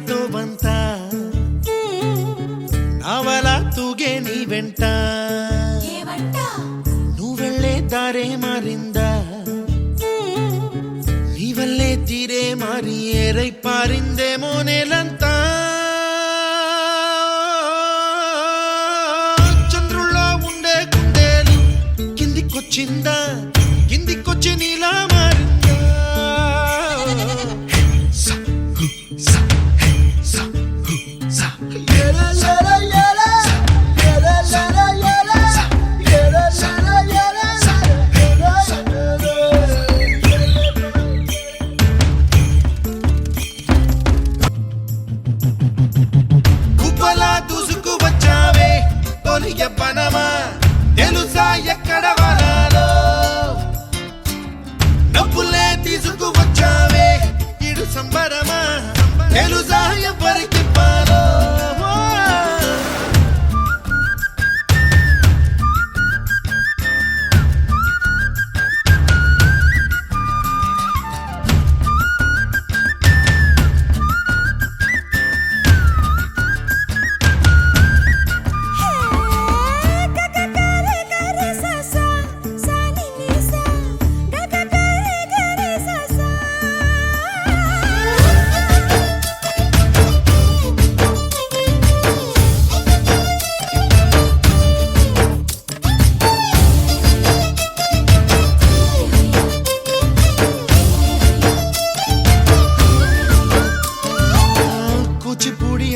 తో ಬಂತ ನಾವಲ ತೂಗೆ ನೀ ವೆಂಟ నువ్వెళ్ళే దారే మారింద నీ వల్లే తీరే మారి ఏరై పారిందేమో నేలంతా చంద్రుల్లో ఉండే గుండెలు కిందికొచ్చిందా కిందికొచ్చి నీలా మారిందా తెలుసా ఎక్కడ వనాలో నవ్వులే తీసుకు వచ్చావే ఇడు సంబరమా తెలుసా ఎవరికి పాలో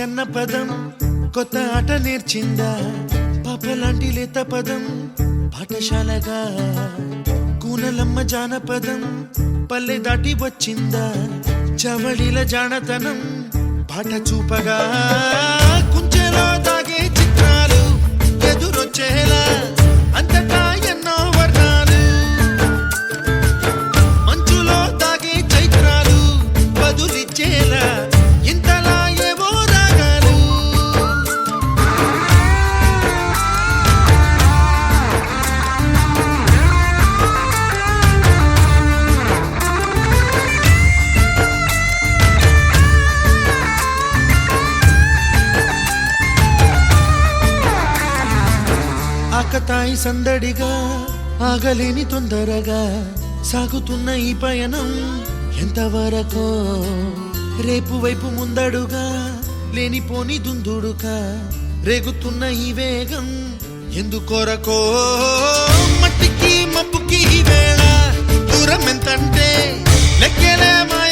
అన్న పదం కొత్త ఆట నేర్చిందా పాపలాంటి లేత పదం పాఠశాలగా కూనలమ్మ జానపదం పల్లె దాటి వచ్చిందా చవళిల జానతనం పాట చూపగా కుంచెలో దాగే చిత్రాలు ఎదురొచ్చేలా అంతటా ఎన్నో వర్ణాలు మంచులో దాగే చైత్రాలు బదులిచ్చేలా ఆకతాయి సందడిగా ఆగలేని తొందరగా సాగుతున్న ఈ పయనం ఎంతవరకో రేపు వైపు ముందడుగా లేనిపోని దుందుడుగా రేగుతున్న ఈ వేగం ఎందుకొరకో మట్టికి మబ్బుకి ఈ వేళ దూరం ఎంతంటే లెక్కలే మాయ